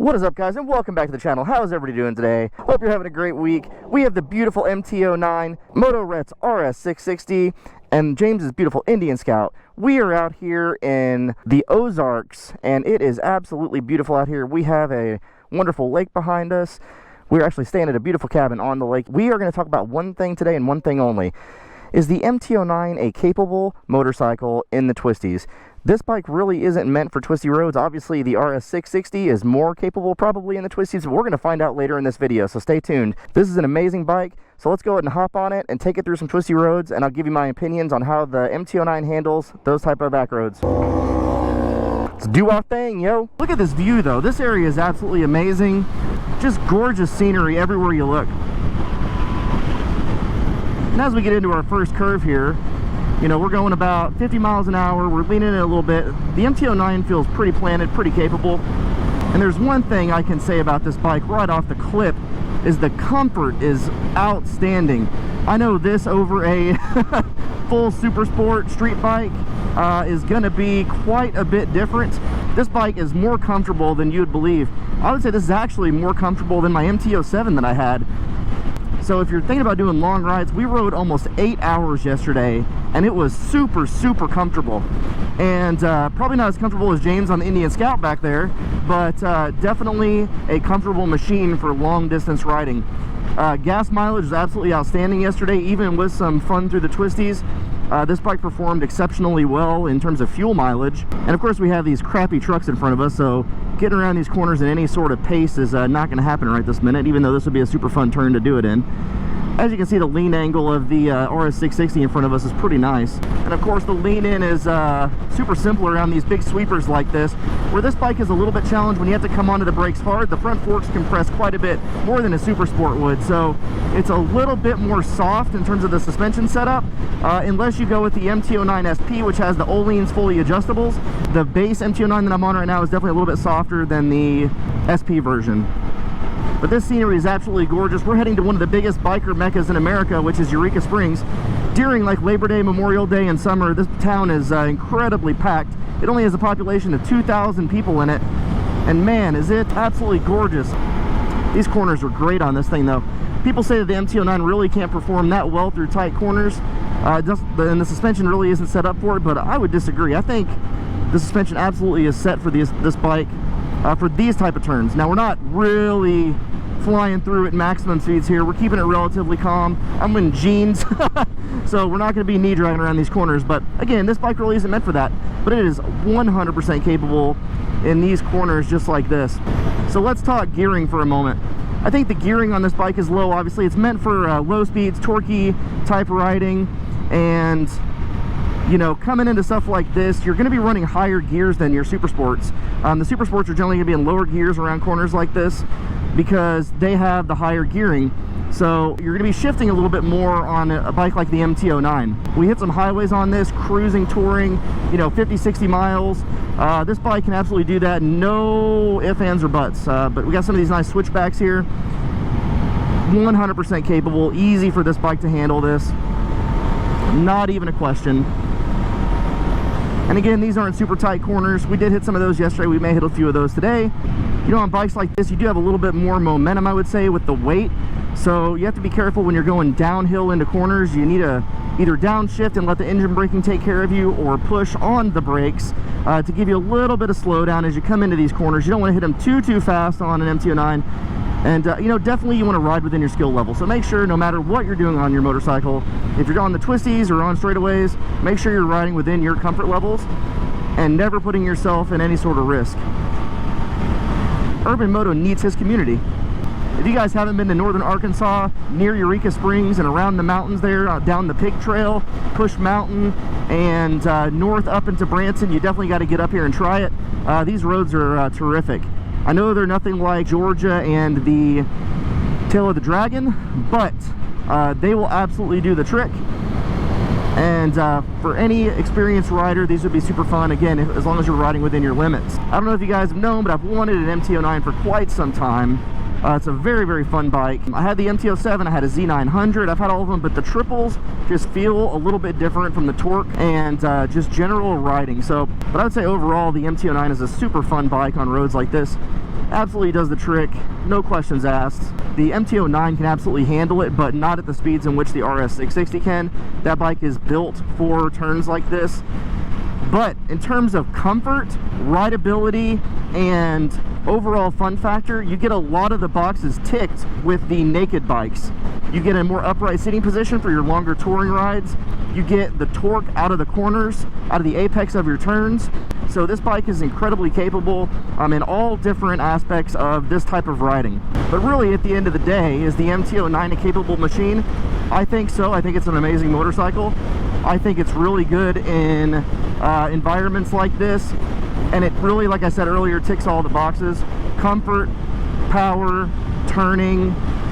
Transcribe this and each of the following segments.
What is up, guys, and welcome back to the channel. How's everybody doing today? Hope you're having a great week. We have the beautiful MT09, Moto RS660, and James's beautiful Indian Scout. We are out here in the Ozarks, and it is absolutely beautiful out here. We have a wonderful lake behind us. We're actually staying at a beautiful cabin on the lake. We are going to talk about one thing today and one thing only. Is the MT09 a capable motorcycle in the twisties? This bike really isn't meant for twisty roads. Obviously, the RS660 is more capable probably in the twisties, but we're going to find out later in this video, so stay tuned. This is an amazing bike, so let's go ahead and hop on it and take it through some twisty roads, and I'll give you my opinions on how the MT09 handles those type of back roads. Let's do our thing, yo. Look at this view, though. This area is absolutely amazing. Just gorgeous scenery everywhere you look. And as we get into our first curve here, you know, we're going about 50 miles an hour. We're leaning in a little bit. The MT09 feels pretty planted, pretty capable. And there's one thing I can say about this bike right off the clip is the comfort is outstanding. I know this over a full super sport street bike is going to be quite a bit different. This bike is more comfortable than you would believe. I would say this is actually more comfortable than my MT07 that I had. So if you're thinking about doing long rides, we rode almost 8 hours yesterday, and it was super comfortable. And probably not as comfortable as James on the Indian Scout back there, but definitely a comfortable machine for long distance riding. Gas mileage is absolutely outstanding yesterday, even with some fun through the twisties. This bike performed exceptionally well in terms of fuel mileage. And of course we have these crappy trucks in front of us, so getting around these corners at any sort of pace is not going to happen right this minute, even though this would be a super fun turn to do it in. As you can see, the lean angle of the RS660 in front of us is pretty nice. And of course the lean in is super simple around these big sweepers like this. Where this bike is a little bit challenged when you have to come onto the brakes hard, the front forks compress quite a bit more than a super sport would. So it's a little bit more soft in terms of the suspension setup, unless you go with the MT09 SP, which has the O-leans fully adjustables. The base MT09 that I'm on right now is definitely a little bit softer than the SP version. But this scenery is absolutely gorgeous. We're heading to one of the biggest biker meccas in America, which is Eureka Springs. During like Labor Day, Memorial Day, and summer, this town is incredibly packed. It only has a population of 2,000 people in it. And man, is it absolutely gorgeous. These corners are great on this thing though. People say that the MT09 really can't perform that well through tight corners. And the suspension really isn't set up for it, but I would disagree. I think the suspension absolutely is set for this bike. For these type of turns. Now we're not really flying through at maximum speeds here. We're keeping it relatively calm. I'm in jeans, so we're not going to be knee dragging around these corners. But again, this bike really isn't meant for that. But it is 100% capable in these corners just like this. So let's talk gearing for a moment. I think the gearing on this bike is low. Obviously, it's meant for low speeds, torquey type riding, and you know, coming into stuff like this, you're going to be running higher gears than your super sports. The super sports are generally going to be in lower gears around corners like this because they have the higher gearing. So you're going to be shifting a little bit more on a bike like the MT09. We hit some highways on this, cruising, touring, you know, 50, 60 miles. This bike can absolutely do that. No ifs, ands, or buts. But we got some of these nice switchbacks here. 100% capable, easy for this bike to handle this. Not even a question. And again, these aren't super tight corners. We did hit some of those yesterday. We may hit a few of those today. You know, on bikes like this, you do have a little bit more momentum, I would say, with the weight. So you have to be careful when you're going downhill into corners. You need to either downshift and let the engine braking take care of you, or push on the brakes to give you a little bit of slowdown as you come into these corners. You don't want to hit them too fast on an MT09. And you know, definitely you want to ride within your skill level. So make sure, no matter what you're doing on your motorcycle, if you're on the twisties or on straightaways, make sure you're riding within your comfort levels and never putting yourself in any sort of risk. Urban Moto needs his community. If you guys haven't been to northern Arkansas, near Eureka Springs and around the mountains there, down the Pig Trail, Push Mountain, and north up into Branson, you definitely got to get up here and try it. These roads are terrific. I know they're nothing like Georgia and the Tail of the Dragon, but they will absolutely do the trick. And for any experienced rider, these would be super fun, again, as long as you're riding within your limits. I don't know if you guys have known, but I've wanted an MT09 for quite some time. It's a very fun bike. I had the MT07, I had a Z900, I've had all of them, but the triples just feel a little bit different from the torque and just general riding. So, but I would say overall the MT09 is a super fun bike on roads like this. absolutely does the trick, no questions asked. The MT09 can absolutely handle it, but not at the speeds in which the RS660 can. That bike is built for turns like this. But in terms of comfort, rideability, and overall fun factor, you get a lot of the boxes ticked with the naked bikes. You get a more upright sitting position for your longer touring rides. You get the torque out of the corners, out of the apex of your turns. So this bike is incredibly capable in all different aspects of this type of riding. But really, at the end of the day, is the MT09 a capable machine? I think so. I think it's an amazing motorcycle. I think it's really good in environments like this. And it really, like I said earlier, ticks all the boxes. Comfort, power, turning,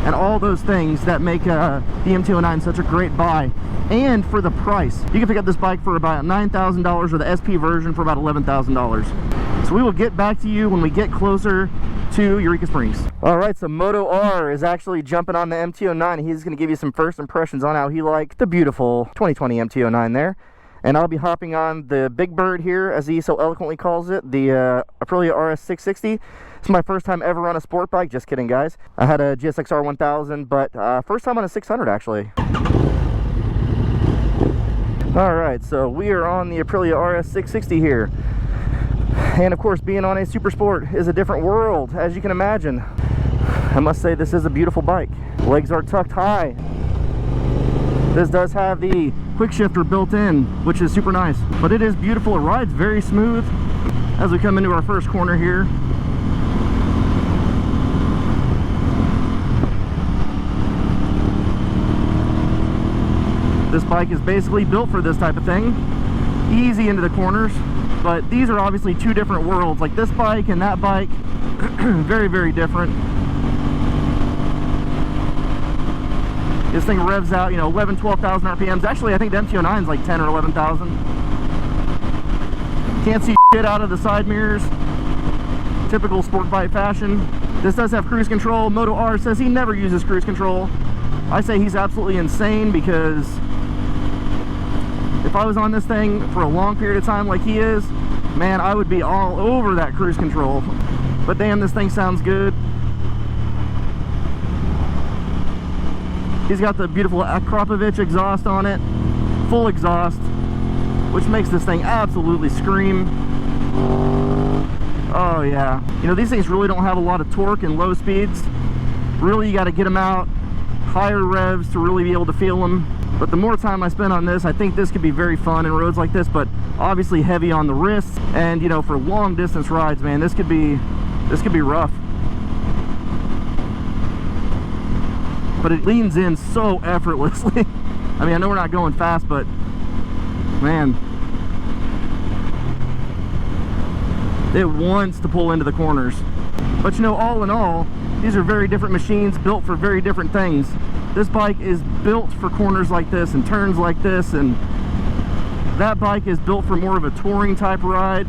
and all those things that make the MT09 such a great buy. And for the price, you can pick up this bike for about $9,000 or the SP version for about $11,000. So we will get back to you when we get closer to Eureka Springs. All right, so Moto R is actually jumping on the MT09. He's going to give you some first impressions on how he liked the beautiful 2020 MT09 there. And I'll be hopping on the Big Bird here, as he so eloquently calls it, the Aprilia RS660. It's my first time ever on a sport bike. Just kidding, guys. I had a GSXR 1000, but first time on a 600, actually. All right, so we are on the Aprilia RS660 here. And of course, being on a super sport is a different world, as you can imagine. I must say, this is a beautiful bike. Legs are tucked high. This does have the quick shifter built in, which is super nice. But it is beautiful. It rides very smooth as we come into our first corner here. This bike is basically built for this type of thing. Easy into the corners. But these are obviously two different worlds. Like this bike and that bike, very, very different. This thing revs out, you know, 11, 12,000 RPMs. Actually, I think the MT09 is like 10 or 11,000. Can't see shit out of the side mirrors. Typical sport bike fashion. This does have cruise control. Moto R says he never uses cruise control. I say he's absolutely insane, because if I was on this thing for a long period of time like he is, man, I would be all over that cruise control. But damn, this thing sounds good. He's got the beautiful Akrapovic exhaust on it, full exhaust, which makes this thing absolutely scream. Oh yeah. You know, these things really don't have a lot of torque in low speeds. Really, you got to get them out higher revs to really be able to feel them. But the more time I spend on this, I think this could be very fun in roads like this, but obviously heavy on the wrists. And you know, for long distance rides, man, this could be rough. But it leans in so effortlessly. I mean, I know we're not going fast, but man, it wants to pull into the corners. But you know, all in all, these are very different machines built for very different things. This bike is built for corners like this and turns like this, and that bike is built for more of a touring type ride.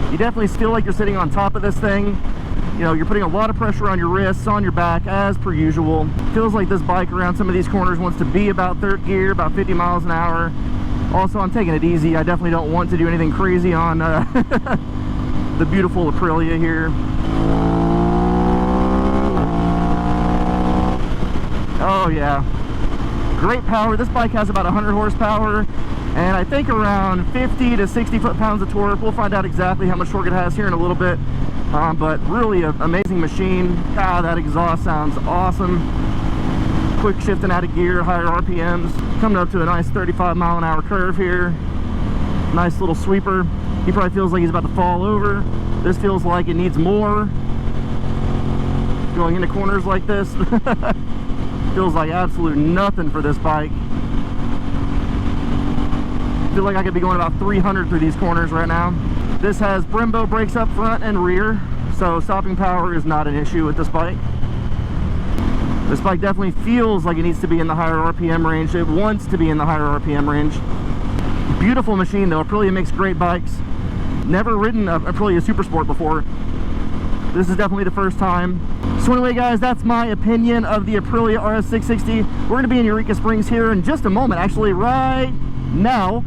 You definitely feel like you're sitting on top of this thing. You know, you're putting a lot of pressure on your wrists, on your back, as per usual. Feels like this bike around some of these corners wants to be about third gear, about 50 miles an hour. Also, I'm taking it easy. I definitely don't want to do anything crazy on the beautiful Aprilia here. Oh yeah, great power. This bike has about 100 horsepower and I think around 50 to 60 foot-pounds of torque. We'll find out exactly how much torque it has here in a little bit. But really an amazing machine. God, that exhaust sounds awesome. Quick shifting out of gear, higher RPMs. Coming up to a nice 35 mile an hour curve here. Nice little sweeper. He probably feels like he's about to fall over. This feels like it needs more. Going into corners like this. Feels like absolute nothing for this bike. Feel like I could be going about 300 through these corners right now. This has Brembo brakes up front and rear, so stopping power is not an issue with this bike. This bike definitely feels like it needs to be in the higher RPM range. It wants to be in the higher RPM range. Beautiful machine though. Aprilia makes great bikes. Never ridden a Aprilia Supersport before. This is definitely the first time. So anyway, guys, that's my opinion of the Aprilia RS660. We're going to be in Eureka Springs here in just a moment, actually right now.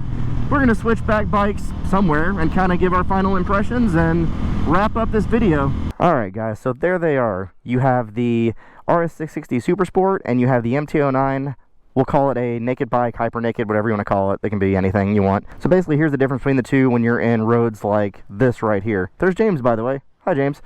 we're going to switch back bikes somewhere and kind of give our final impressions and wrap up this video. Alright guys, so there they are. You have the RS660 Super Sport and you have the MT09. We'll call it a naked bike, hyper naked, whatever you want to call it. They can be anything you want. So basically here's the difference between the two when you're in roads like this right here. There's James, by the way. Hi James.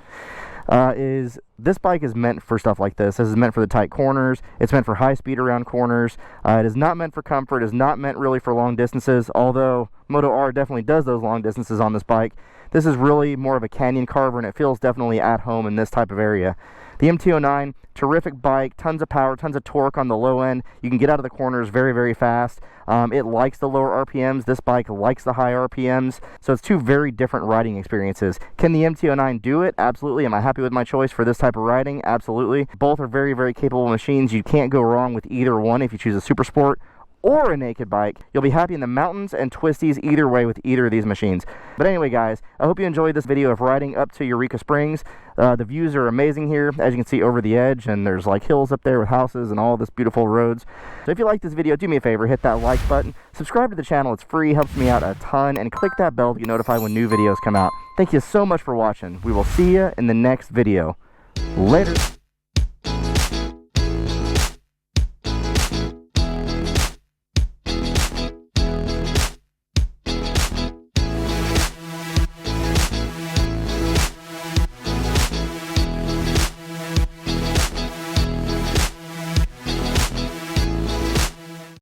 Is this bike is meant for stuff like this. This is meant for the tight corners. It's meant for high speed around corners. It is not meant for comfort. It is not meant really for long distances, although Moto R definitely does those long distances on this bike. This is really more of a canyon carver, and it feels definitely at home in this type of area. The MT09, terrific bike, tons of power, tons of torque on the low end. You can get out of the corners very, very fast. It likes the lower RPMs. This bike likes the high RPMs. So it's two very different riding experiences. Can the MT09 do it? Absolutely. Am I happy with my choice for this type of riding? Absolutely. Both are very, very capable machines. You can't go wrong with either one if you choose a Super Sport or a naked bike. You'll be happy in the mountains and twisties either way with either of these machines. But anyway guys, I hope you enjoyed this video of riding up to Eureka Springs. The views are amazing here, as you can see over the edge, and there's like hills up there with houses and all this beautiful roads. So if you like this video, do me a favor, hit that like button, subscribe to the channel, it's free, helps me out a ton, and click that bell to get notified when new videos come out. Thank you so much for watching. We will see you in the next video. Later.